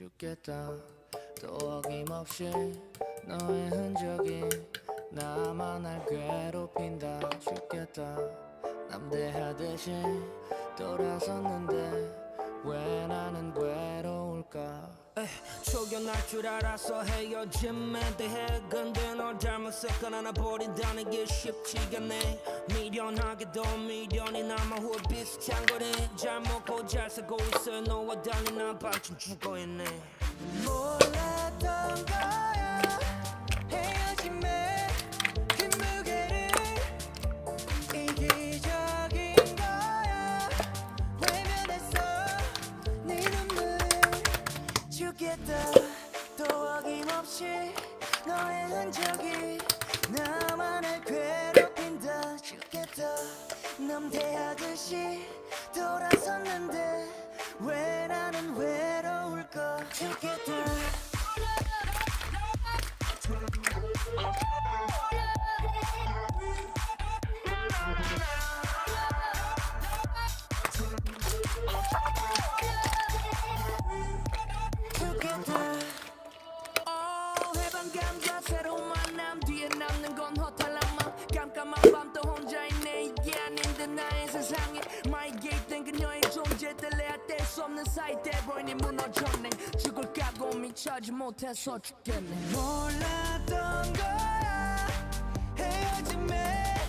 죽겠다 또 어김없이 너의 흔적이 나만 날 괴롭힌다 죽겠다 남대하듯이 돌아섰는데 왜 나는 외로울까 초견할 줄 알아서 헤어짐에 대해 근데 널 잘못했건 하나 버린다는 게 쉽지가 않네 미련하게도 미련이 남아 후회 비슷한 거네 잘 먹고 잘 살고 있어 너와 달리 난 반쯤 죽어있네 몰랐던 거야 헤어짐에 그 무게를 이기적인 거야 외면했어 네 눈물 죽겠다 또 어김없이 너의 흔적이 나만을 괴롭힌다 죽겠다 남대하듯이 돌아섰는데 왜 나는 외로울까 죽겠다 해방 감자 새로운 만남 뒤에 남는 건 허탈함만 깜깜한 밤 또 혼자 있네 이게 아닌데 나의 세상에 My gate 된 그녀의 존재 뗄래야 뗄 수 없는 사이 돼버리니 무너졌네 죽을 각오 미쳐지 못해서 죽겠네 몰랐던 거야 헤어짐에